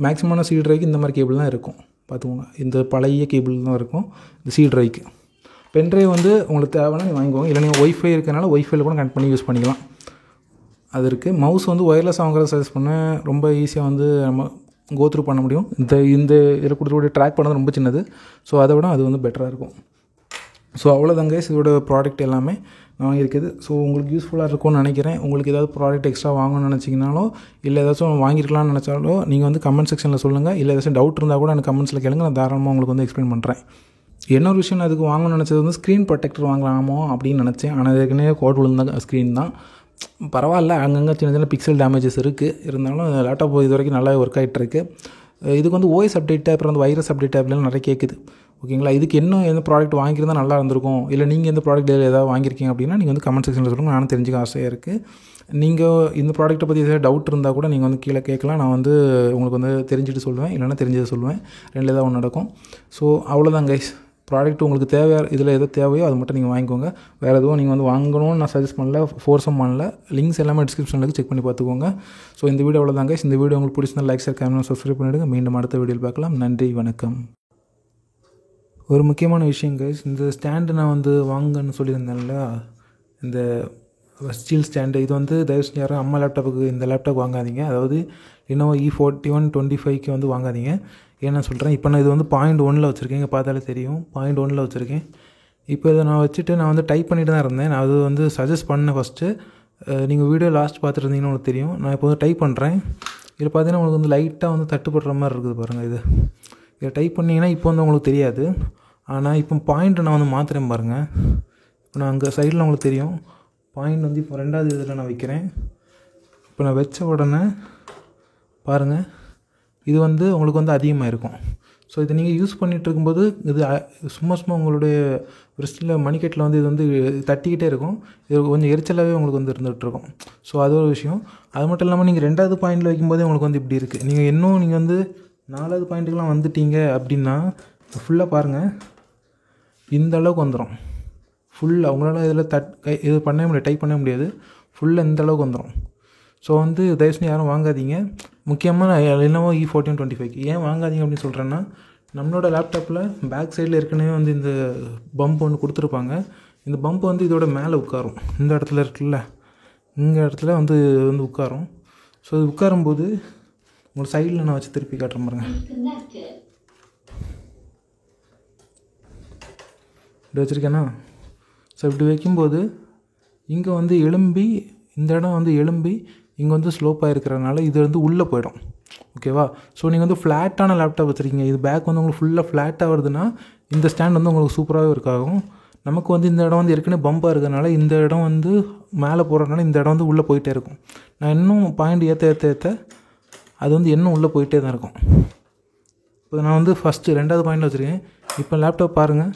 மேக்ஸிமமான சிடி ட்ரைவுக்கு இந்த மாதிரி கேபிள் தான் இருக்கும், பார்த்துக்கோங்க. இந்த பழைய கேபிள் தான் இருக்கும் இந்த சிடி ட்ரைவுக்கு. பென்ட்ரைவ் வந்து உங்களுக்கு தேவைன்னா நீங்கள் வாங்கிக்கோங்க. இல்லை நீங்கள் ஒய்ஃபை இருக்கிறனால ஒய்ஃபைல கூட கனெக்ட் பண்ணி யூஸ் பண்ணிக்கலாம், அது இருக்குது. மவுஸ் வந்து ஒயர்லெஸ் வாங்குறத சஜஸ்ட் பண்ணேன். ரொம்ப ஈஸியாக வந்து நம்ம கோத்ரூ பண்ண முடியும். இந்த இதில் கொடுத்துக்கூடிய ட்ராக் பண்ணது ரொம்ப சின்னது. ஸோ அதை விட அது வந்து பெட்டராக இருக்கும். ஸோ அவ்வளோதாங்க இதோட ப்ராடக்ட் எல்லாமே நான் வாங்கியிருக்குது. ஸோ உங்களுக்கு யூஸ்ஃபுல்லாக இருக்கும்னு நினைக்கிறேன். உங்களுக்கு ஏதாவது ப்ராடக்ட் எக்ஸ்ட்ரா வாங்கணும்னு நினச்சிங்கனாலோ இல்லை ஏதாச்சும் வாங்கியிருக்கலாம்னு நினச்சாலோ நீங்கள் வந்து கமெண்ட் செக்ஷனில் சொல்லுங்கள். இல்லை ஏதாச்சும் டவுட் இருந்தால் கூட எனக்கு கமெண்ட்ஸில் கேளுங்க, நான் தாராளமாக உங்களுக்கு வந்து எக்ஸ்பிளைன் பண்ணுறேன். இன்னொரு விஷயம், நான் அதுக்கு வாங்கணும்னு நினச்சது வந்து ஸ்க்ரீன் ப்ரொடெக்டர் வாங்கலாமோ அப்படின்னு நினச்சேன். ஆனால் ஏற்கனவே கோட் விழுந்த ஸ்க்ரீன் தான், பரவாயில்ல. அங்கங்கே சின்ன சின்ன பிக்சல் டேமேஜஸ் இருக்குது, இருந்தாலும் லேப்டாப் இது வரைக்கும் நல்லா ஒர்க் ஆகிட்டுருக்கு. இதுக்கு வந்து ஓஎஸ் அப்டேட்டு அப்புறம் வந்து வைரஸ் அப்டேட் அப்படிலாம் நிறைய கேட்குது, ஓகேங்களா. இதுக்கு இன்னும் எந்த ப்ராடக்ட் வாங்கியிருந்தால் நல்லா இருந்திருக்கும், இல்லை நீங்கள் எந்த ப்ராடக்ட் ஏதாவது வாங்கியிருக்கீங்க அப்படின்னா நீங்கள் வந்து கமெண்ட் செக்ஷனில் சொல்லுங்கள், நானும் தெரிஞ்சுக்க ஆசையாக இருக்குது. நீங்கள் இந்த ப்ராடக்ட்டை பற்றி ஏதாவது டவுட் இருந்தால் கூட நீங்கள் வந்து கீழே கேட்கலாம். நான் வந்து உங்களுக்கு வந்து தெரிஞ்சுட்டு சொல்லுவேன், இல்லைனா தெரிஞ்சதை சொல்லுவேன். ரெண்டில் ஏதாவது ஒன்று நடக்கும். ஸோ அவ்வளோதான் கைஸ். ப்ராடக்ட் உங்களுக்கு தேவையாக இதில் எது தேவையோ அது மட்டும் நீங்கள் வாங்கிக்கோங்க. வேறு எதுவும் நீங்கள் வந்து வாங்கணும்னு நான் சஜஸ்ட் பண்ணல, ஃபோர்ஸும் பண்ணல. லிங்க்ஸ் எல்லாமே டிஸ்கிரிப்ஷனில் இருக்குது, செக் பண்ணி பார்த்துக்கோங்க. ஸோ இந்த வீடியோ அவ்வளோதாங்க. இந்த வீடியோ உங்களுக்கு பிடிச்சிருந்தா லைக், ஷேர், கமெண்ட், சப்ஸ்கிரைப் பண்ணிவிடுங்க. மீண்டும் அடுத்த வீடியோவில் பார்க்கலாம். நன்றி, வணக்கம். ஒரு முக்கியமான விஷயம் கைஸ், இந்த ஸ்டாண்டு நான் வந்து வாங்கன்னு சொல்லியிருந்தேன்ல, இந்த ஸ்டீல் ஸ்டாண்டு, இது வந்து தயவு செஞ்சு யாரும் அம்மா லேப்டாப்புக்கு இந்த லேப்டாப் வாங்காதீங்க. அதாவது Lenovo E4125க்கு வந்து வாங்காதீங்க. ஏன்னா சொல்கிறேன். இப்போ நான் இது வந்து 0.1 வச்சுருக்கேன். இங்கே பார்த்தாலே தெரியும் 0.1 வச்சுருக்கேன். இப்போ இதை நான் வச்சுட்டு நான் வந்து டைப் பண்ணிட்டு தான் இருந்தேன். நான் அது வந்து சஜஸ்ட் பண்ணேன் ஃபஸ்ட்டு. நீங்கள் வீடியோ லாஸ்ட் பார்த்துட்டு இருந்தீங்கன்னா உங்களுக்கு தெரியும். நான் இப்போ வந்து டைப் பண்ணுறேன். இதில் பார்த்தீங்கன்னா உங்களுக்கு வந்து லைட்டாக வந்து தட்டுப்படுற மாதிரி இருக்குது பாருங்கள். இதை டைப் பண்ணிங்கன்னா இப்போ வந்து உங்களுக்கு தெரியாது. ஆனால் இப்போ பாயிண்ட்டை நான் வந்து மாற்றுறேன் பாருங்கள். இப்போ நான் அங்கே சைடில் உங்களுக்கு தெரியும் பாயிண்ட் வந்து இப்போ 2வது இதில் நான் வைக்கிறேன். இப்போ நான் வச்ச உடனே பாருங்கள் இது வந்து உங்களுக்கு வந்து அதிகமாக இருக்கும். ஸோ இதை நீங்கள் யூஸ் பண்ணிகிட்டு இருக்கும்போது இது சும்மா உங்களுடைய ரிஸ்ட்டில் மணிக்கட்டில் வந்து இது வந்து தட்டிக்கிட்டே இருக்கும். இது கொஞ்சம் எரிச்சலாகவே உங்களுக்கு வந்து இருந்துகிட்ருக்கும். ஸோ அது ஒரு விஷயம். அது மட்டும் இல்லாமல் நீங்கள் 2வது பாயிண்டில் வைக்கும்போதே உங்களுக்கு வந்து இப்படி இருக்குது. நீங்கள் வந்து 4வது பாயிண்ட்டுக்கெலாம் வந்துட்டீங்க அப்படின்னா ஃபுல்லாக பாருங்கள் இந்த அளவுக்கு வந்துடும். ஃபுல்லாக உங்களால் இதில் இது பண்ணவே முடியாது, டைப் பண்ணவே முடியாது. ஃபுல்லாக இந்த அளவுக்கு வந்துடும். ஸோ வந்து தயவுசெய்து யாரும் வாங்காதீங்க. முக்கியமாக Lenovo E1425 ஏன் வாங்காதீங்க அப்படின்னு சொல்கிறேன்னா, நம்மளோட லேப்டாப்பில் பேக் சைடில் ஏற்கனவே வந்து இந்த பம்ப் ஒன்று கொடுத்துருப்பாங்க. இந்த பம்ப் வந்து இதோட மேலே உட்காரும். இந்த இடத்துல இருக்குல்ல, இந்த இடத்துல வந்து உட்காரும். ஸோ இது உட்காரும்போது உங்கள் சைடில் நான் வச்சு திருப்பி காட்டுறேன் பாருங்க. இப்படி வச்சுருக்கேன்னா, ஸோ இப்படி வைக்கும்போது இங்கே வந்து எலும்பி இந்த இடம் வந்து எலும்பி இங்கே வந்து ஸ்லோப்பாக இருக்கிறதுனால இது வந்து உள்ளே போயிடும். ஓகேவா? ஸோ நீங்கள் வந்து ஃப்ளாட்டான லேப்டாப் வச்சுருக்கீங்க, இது பேக் வந்து உங்களுக்கு ஃபுல்லாக ஃப்ளாட்டாக வருதுன்னா இந்த ஸ்டாண்ட் வந்து உங்களுக்கு சூப்பராகவே இருக்காகும். நமக்கு வந்து இந்த இடம் வந்து ஏற்கனவே பம்பாக இருக்கிறதுனால இந்த இடம் வந்து மேலே போகிறதுனால இந்த இடம் வந்து உள்ளே போயிட்டே இருக்கும். நான் இன்னும் பாயிண்ட் ஏற்ற அது வந்து இன்னும் உள்ளே போயிட்டே தான் இருக்கும். இப்போ நான் வந்து ஃபஸ்ட்டு 2வது பாயிண்டில் வச்சுருக்கேன். இப்போ லேப்டாப் பாருங்கள்,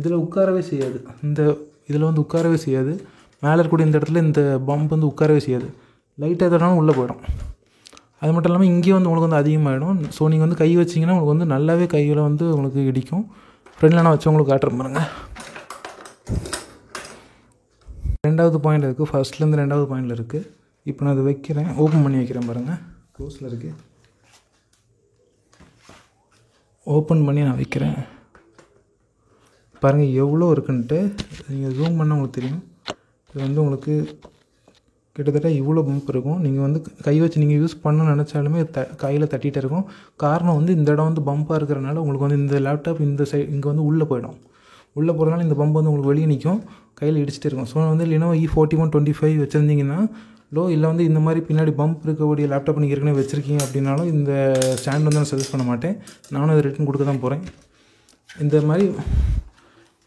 இதில் உட்காரவே செய்யாது. இதில் வந்து உட்காரவே செய்யாது. மேலே இருக்கக்கூடிய இந்த இடத்துல இந்த பம்ப் வந்து உட்காரவே செய்யாது. லைட்டாக எதனாலும் உள்ளே போயிடும். அது மட்டும் இல்லாமல் இங்கேயும் வந்து உங்களுக்கு வந்து அதிகமாகிடும். ஸோ நீங்கள் வந்து கை வச்சிங்கன்னா உங்களுக்கு வந்து நல்லாவே கையில் வந்து உங்களுக்கு இடிக்கும். ஃப்ரெண்டில் நான் வச்சு உங்களுக்கு காட்டுறேன் பாருங்கள். 2வது பாயிண்ட் இருக்குது, ஃபஸ்ட்லேருந்து 2வது பாயிண்டில் இருக்குது. இப்போ நான் அதை வைக்கிறேன், ஓப்பன் பண்ணி வைக்கிறேன் பாருங்கள். க்ளோஸில் இருக்குது, ஓப்பன் பண்ணி நான் வைக்கிறேன் பாருங்கள் எவ்வளோ இருக்குன்ட்டு. நீங்கள் ஜூம் பண்ணால் உங்களுக்கு தெரியும். இது வந்து உங்களுக்கு கிட்டத்தட்ட இவ்வளோ பம்ப் இருக்கும். நீங்கள் வந்து கை வச்சு நீங்கள் யூஸ் பண்ணணும்னு நினச்சாலுமே கையில் தட்டிகிட்டே இருக்கும். காரணம் வந்து இந்த இடம் வந்து பம்பாக இருக்கிறனால உங்களுக்கு வந்து இந்த லேப்டாப் இந்த இங்கே வந்து உள்ளே போயிடும். உள்ளே போகிறதுனால இந்த பம்ப் வந்து உங்களுக்கு வெளியே நிற்கும், கையில் இடிச்சிட்டே இருக்கும். ஸோ வந்து Lenovo E1425 வச்சுருந்தீங்கன்னா இல்லை வந்து இந்த மாதிரி பின்னாடி பம்ப் இருக்கக்கூடிய லேப்டாப் நீங்கள் ஏற்கனவே வச்சுருக்கீங்க அப்படின்னாலும் இந்த ஸ்டாண்ட் வந்து நான் சஜஸ்ட் பண்ண மாட்டேன். நானும் அதை ரிட்டன் கொடுக்க தான் போகிறேன். இந்த மாதிரி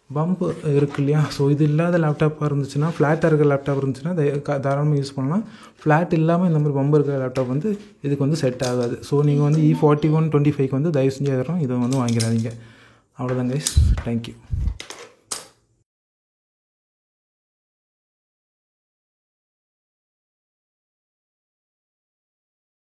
பம்ப் இருக்குது இல்லையா? ஸோ இது இல்லாத லேப்டாப்பாக இருந்துச்சுன்னா, ஃப்ளாட்டாக இருக்கிற லேப்டாப் இருந்துச்சுன்னா தாராளமாக யூஸ் பண்ணலாம். ஃப்ளாட் இல்லாமல் இந்த மாதிரி பம்ப் இருக்கிற லேப்டாப் வந்து இதுக்கு வந்து செட் ஆகாது. ஸோ நீங்கள் வந்து E4125 வந்து தயவு செஞ்சு இதை வந்து வாங்கிடாதீங்க. அவ்வளோதான் கைஸ், தேங்க்யூ.